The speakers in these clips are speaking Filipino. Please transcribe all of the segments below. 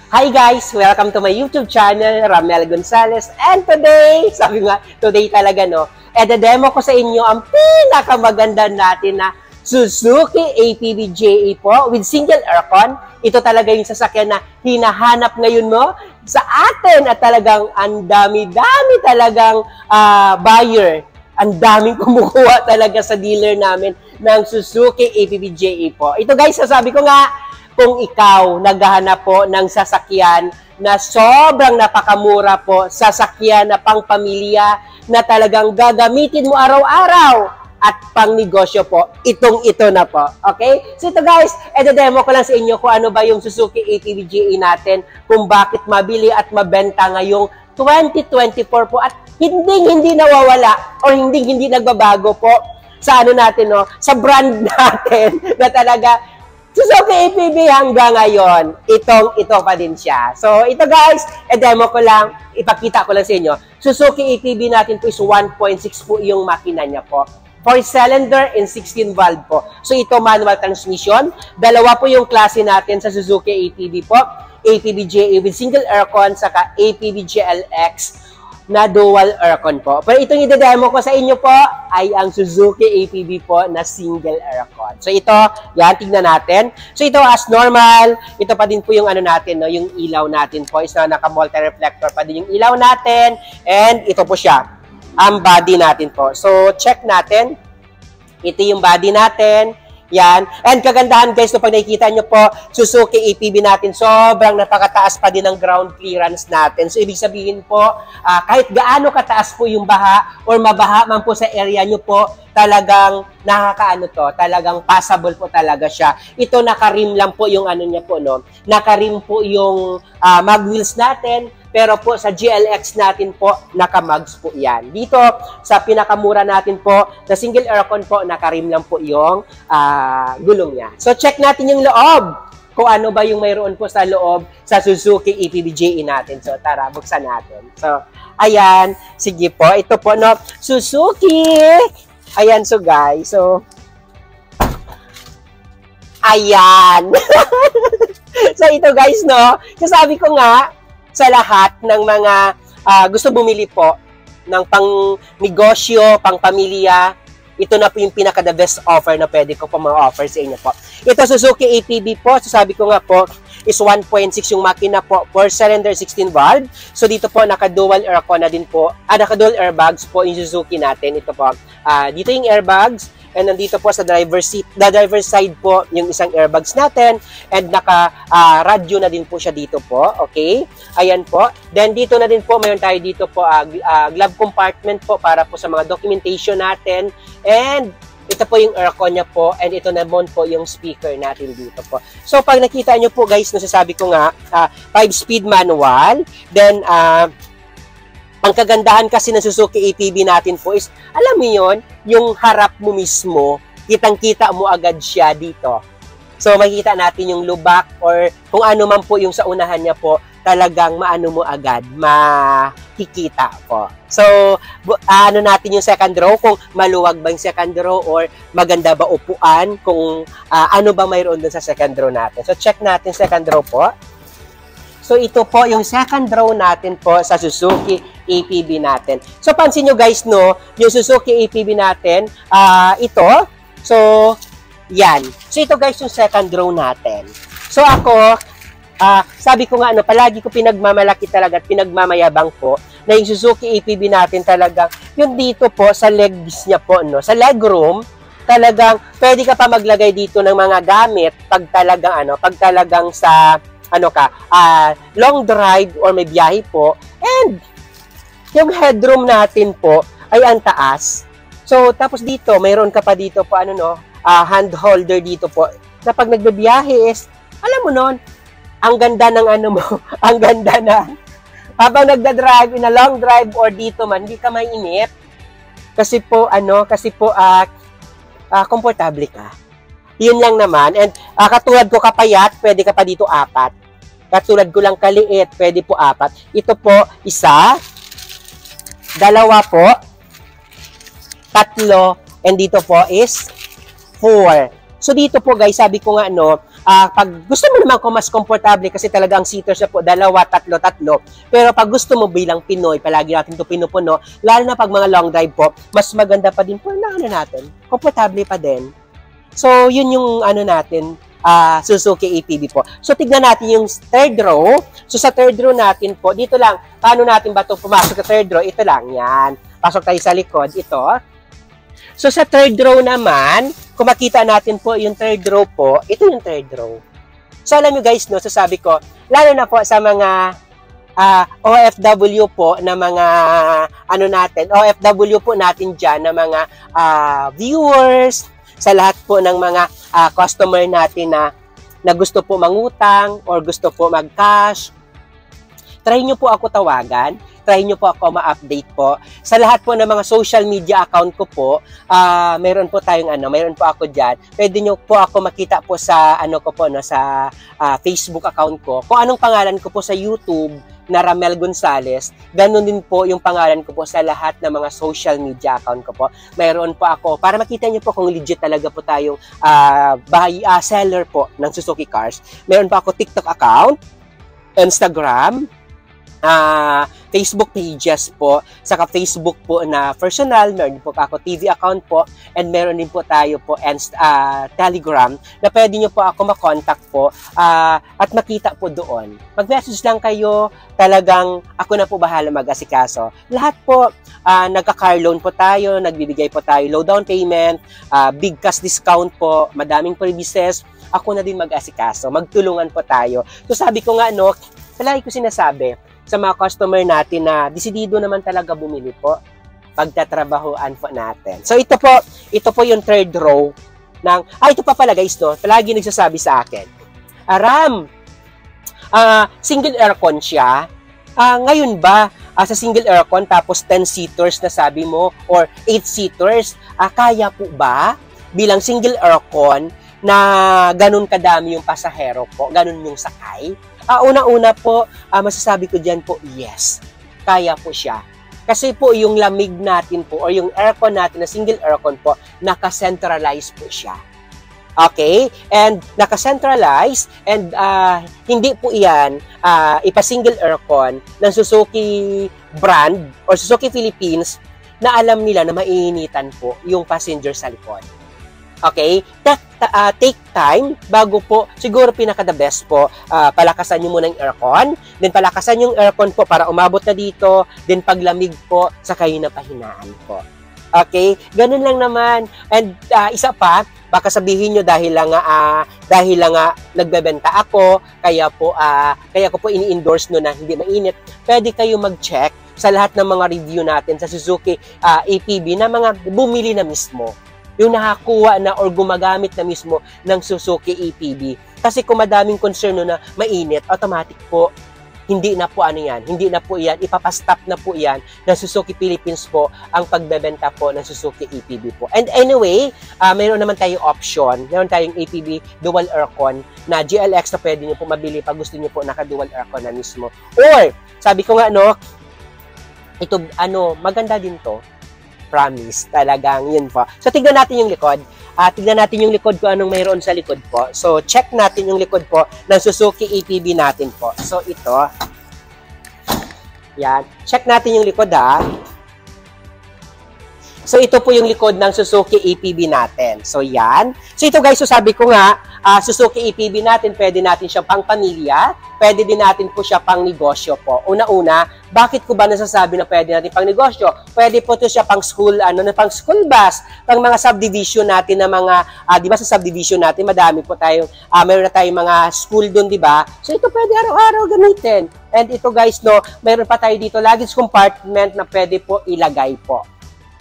Hi guys! Welcome to my YouTube channel, Ramel Gonzalez. And today, sabi nga, today talaga no, demo ko sa inyo ang pinakamaganda natin na Suzuki APB-JE po with single aircon. Ito talaga yung sasakyan na hinahanap ngayon mo sa atin at talagang ang dami-dami talagang buyer. Ang daming kumukuha talaga sa dealer namin ng Suzuki APB-JE po. Ito guys, sasabi ko nga, kung ikaw naghahanap po ng sasakyan na sobrang napakamura po, sasakyan na pang pamilya na talagang gagamitin mo araw-araw at pang negosyo po, ito na po. Okay? So ito guys, demo ko lang sa inyo kung ano ba yung Suzuki APB-JE natin, kung bakit mabili at mabenta ngayong 2024 po at hindi nawawala o hindi nagbabago po sa ano natin, no, sa brand natin na talaga Suzuki APB hanggang ngayon, ito pa din siya. So, ito guys, demo ko lang, ipakita ko lang sa inyo. Suzuki APB natin po is 1.6 po yung makina niya po. 4-cylinder and 16 valve po. So, ito manual transmission. Dalawa po yung klase natin sa Suzuki APB po. APB-JE with single aircon, saka APB-GLX na dual aircon po. Pero itong i-demo ko sa inyo po ay ang Suzuki APB po na single aircon. So ito, yan, tignan natin. So ito as normal, ito pa din po yung ano natin, no, yung ilaw natin po is na naka-multi-reflector pa din yung ilaw natin. And ito po siya, ang body natin po. So check natin. Ito yung body natin. Yan. And kagandahan guys, no, pag nakikita nyo po, Suzuki APB natin, sobrang napakataas pa din ang ground clearance natin. So, ibig sabihin po, kahit gaano kataas po yung baha or mabaha man po sa area nyo po, talagang nakakaano to, talagang passable po talaga siya. Ito nakarim lang po yung ano niya po, no? Nakarim po yung mag wheels natin, pero po sa GLX natin po, naka-mags po yan. Dito, sa pinakamura natin po, na single aircon po, nakarim lang po yung gulong niya. So, check natin yung loob. Kung ano ba yung mayroon po sa loob sa Suzuki APB-JE natin. So, tara, buksan natin. So, ayan. Sige po. Ito po, no, Suzuki. Ayan, so guys. So, ayan. So, ito guys, no, sasabi ko nga, sa lahat ng mga gusto bumili po ng pang-negosyo, pang-pamilya, ito na po yung pinaka-the best offer na pwede ko po ma-offer sa inyo po. Ito Suzuki APB po, so sabi ko nga po, is 1.6 yung makina po, 4-cylinder, 16 valve. So dito po, naka-dual aircon na din po, naka-dual airbags po yung Suzuki natin. Ito po, dito yung airbags, and nandito po sa driver's seat, the driver's side po yung isang airbags natin, and naka-radio na din po siya dito po, okay? Ayan po. Then dito na din po, mayroon tayo dito po glove compartment po para po sa mga documentation natin, and ito po yung aircon niya po, and ito naman po yung speaker natin dito po. So pag nakita nyo po guys, nasasabi ko nga, 5-speed manual, then ang kagandahan kasi ng Suzuki APB natin po is, alam mo yun, yung harap mo mismo, kitang-kita mo agad siya dito. So, makikita natin yung lubak or kung ano man po yung sa unahan niya po, talagang maano mo agad, makikita po. So, ano natin yung second row, kung maluwag ba yung second row or maganda ba upuan, kung ano ba mayroon dun sa second row natin. So, check natin second row po. So, ito po yung second row natin po sa Suzuki APB natin. So, pansin nyo guys, no, yung Suzuki APB natin, ito. So, yan. So, ito guys yung second row natin. So, ako, sabi ko nga, ano, palagi ko pinagmamalaki talaga at pinagmamayabang po na yung Suzuki APB natin talagang, yung dito po sa legs niya po, no, sa legroom, talagang, pwede ka pa maglagay dito ng mga gamit pag talagang, pag talagang sa long drive or may biyahe po. And yung headroom natin po ay ang taas. So, tapos dito, mayroon ka pa dito po, hand holder dito po. Na pag nagbibiyahe is, alam mo nun, ang ganda ng mo, ang ganda na, habang nagda-drive, in a long drive or dito man, hindi ka mainip. Kasi po, komportable ka. Yun lang naman. And katulad ko kapayat, pwede ka pa dito 4. Katulad ko lang kaliit, pwede po 4. Ito po, 1, 2 po, 3, and dito po is 4. So dito po guys, sabi ko nga no, pag gusto mo naman kung mas komportable kasi talagang seaters na po, 2, 3, 3. Pero pag gusto mo bilang Pinoy, palagi natin ito pinupuno, lalo na pag mga long drive po, mas maganda pa din po na ano natin, komportable pa din. So yun yung ano natin, Suzuki ATV po. So, tignan natin yung third row. So, sa third row natin po, dito lang, paano natin ba ito pumasok sa third row? Ito lang, yan. Pasok tayo sa likod, ito. So, sa third row naman, kung makita natin po yung third row po, ito yung third row. So, alam nyo guys, no, sasabi ko, lalo na po sa mga OFW po na mga ano natin, OFW po natin dyan na mga viewers, sa lahat po ng mga customer natin na gusto po mangutang or gusto po mag-cash, try nyo po ako tawagan, try nyo po ako ma-update po. Sa lahat po ng mga social media account ko po, meron po tayong meron po ako dyan. Pwede nyo po ako makita po sa ko po, no, sa Facebook account ko. Kung anong pangalan ko po sa YouTube, na Ramel Gonzales, ganun din po yung pangalan ko po sa lahat ng mga social media account ko po. Mayroon po ako, para makita nyo po kung legit talaga po tayong seller po ng Suzuki Cars. Meron po ako TikTok account, Instagram, Facebook pages po, saka Facebook po na personal, meron po ako TV account po, and meron din po tayo po Telegram na pwede nyo po ako makontak po at makita po doon. Mag-message lang kayo, talagang ako na po bahala mag-asikaso. Lahat po, nagka-car loan po tayo, nagbibigay po tayo low down payment, big cash discount po, madaming services, ako na din mag-asikaso, magtulungan po tayo. So sabi ko nga, no, palagi ko sinasabi, sa mga customer natin na desidido naman talaga bumili po, pagtatrabahoan po natin. So ito po yung third row ng, ito pa pala guys, no, palagi nagsasabi sa akin, Ram, single aircon siya, ngayon ba, sa single aircon tapos 10-seaters na sabi mo, or 8-seaters, kaya po ba bilang single aircon na ganun kadami yung pasahero po, ganun yung sakay? Una-una po, masasabi ko dyan po, yes, kaya po siya. Kasi po yung lamig natin po, or yung aircon natin na single aircon po, naka-centralize po siya. Okay? And naka-centralize, and hindi po yan ipa-single aircon ng Suzuki brand, or Suzuki Philippines, na alam nila na maiinitan po yung passenger sa likod. Okay? Take time bago po, siguro pinaka-the best po, palakasan nyo muna yung aircon, then palakasan yung aircon po para umabot na dito, then paglamig po, sa kayo na pahinaan po. Okay? Ganun lang naman. And isa pa, baka sabihin nyo dahil lang nagbebenta ako, kaya ko po ini-endorse no na hindi mainit, pwede kayo mag-check sa lahat ng mga review natin sa Suzuki APB na mga bumili na mismo. Yung nakakuha na or gumagamit na mismo ng Suzuki APB. Kasi kung madaming concern na mainit, automatic po, hindi na po hindi na po yan, ipapastop na po yan ng Suzuki Philippines po ang pagbebenta po ng Suzuki APB po. And anyway, mayroon naman tayong option, mayroon tayong APB dual aircon na GLX na pwede nyo po mabili pag gusto nyo po naka-dual aircon na mismo. Or, sabi ko nga, no, ito, maganda din to. Promise, talagang yun po. So, tignan natin yung likod. Tignan natin yung likod ko, anong mayroon sa likod po. So, check natin yung likod po ng Suzuki APB natin po. So, ito. Yan. Check natin yung likod, So, ito po yung likod ng Suzuki APB natin. So, yan. So, ito guys, so sabi ko nga, Suzuki APB natin, pwede natin siya pang pamilya, pwede din natin po siya pang negosyo po. Una-una, bakit ko ba nasasabi na pwede natin pang negosyo? Pwede po ito siya pang school, pang school bus, pang mga subdivision natin na mga, di ba sa subdivision natin, madami po tayong, mayroon na tayong mga school doon, di ba? So, ito pwede araw-araw gamitin. And ito guys, no, mayroon pa tayo dito, luggage compartment na pwede po ilagay po.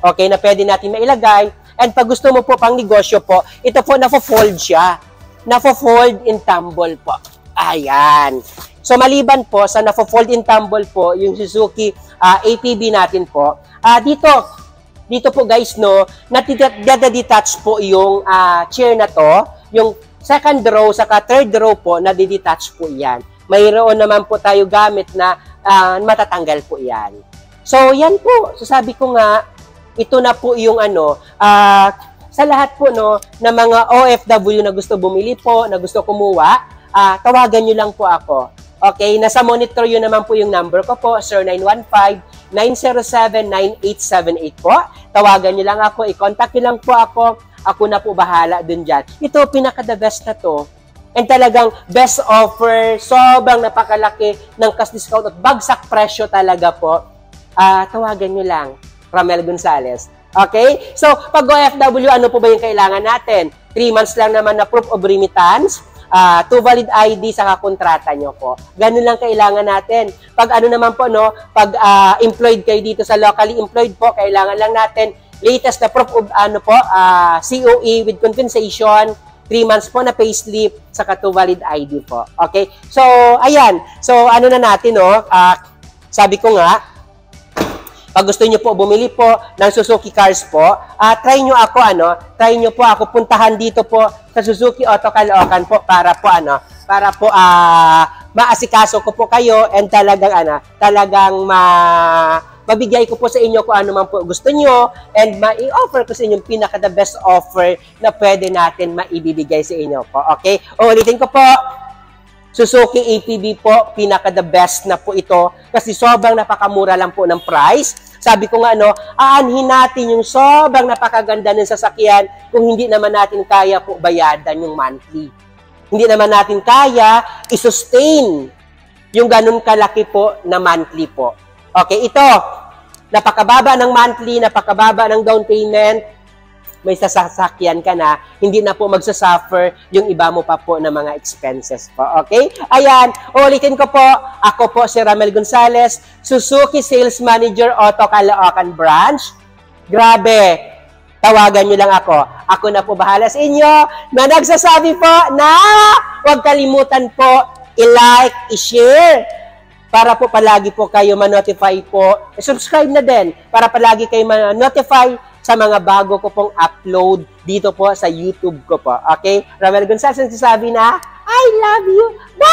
Okay, na pwede natin mailagay. And pag gusto mo po pang negosyo po, ito po nafo-fold siya. Nafo-fold in tumble po. Ayan. So, maliban po sa nafo-fold in tumble po, yung Suzuki APB natin po, dito po guys, no, natidetach po yung chair na to. Yung second row, saka third row po, nadidetach po yan. Mayroon naman po tayo gamit na matatanggal po yan. So, yan po. So, sabi ko nga, ito na po yung sa lahat po no, na mga OFW na gusto bumili po, na gusto kumuha, tawagan nyo lang po ako. Okay, nasa monitor yun naman po yung number ko po, Sir 915-907-9878 po. Tawagan nyo lang ako, i-contact nyo lang po ako. Ako na po bahala dun dyan. Ito, pinaka-the best na to. And talagang best offer, sobrang napakalaki ng cash discount at bagsak presyo talaga po. Tawagan nyo lang, Ramel Gonzales. Okay? So, pag OFW, ano po ba yung kailangan natin? 3 months lang naman na proof of remittance, 2 valid ID sa kontrata nyo po. Ganun lang kailangan natin. Pag ano naman po, no, pag employed kayo dito sa locally employed po, kailangan lang natin latest na proof of ano po, COE with compensation, 3 months po na payslip, saka 2 valid ID po. Okay? So, ayan. So, ano na natin, no? Sabi ko nga, pag gusto niyo po bumili po ng Suzuki cars po, try niyo ako try niyo po ako puntahan dito po sa Suzuki Auto Caloocan po para po maasikaso ko po kayo and talagang mabigay ko po sa inyo kung ano man po gusto niyo and mai-offer ko sa inyo yung pinaka the best offer na pwede natin maibibigay sa inyo po. Okay? Ulitin ko po. Suzuki ATV po, pinaka the best na po ito kasi sobrang napakamura lang po ng price. Sabi ko nga, aanhin natin yung sobrang napakaganda ng sasakyan kung hindi naman natin kaya po bayadan yung monthly. Hindi naman natin kaya i-sustain yung ganun kalaki po na monthly po. Okay, ito, napakababa ng monthly, napakababa ng down payment, may sasakyan ka na, hindi na po magsasuffer yung iba mo pa po na mga expenses po. Okay? Ayan, ulitin ko po, ako po si Ramel Gonzales, Suzuki Sales Manager Auto Caloocan Branch. Grabe, tawagan nyo lang ako. Ako na po bahala sa inyo na nagsasabi po na huwag kalimutan po i-like, i-share para po palagi po kayo ma-notify po. Subscribe na din para palagi kayo ma-notify sa mga bago ko pong upload dito po sa YouTube ko po. Okay? Ramel Gonzales nagsasabi na, I love you. Bye!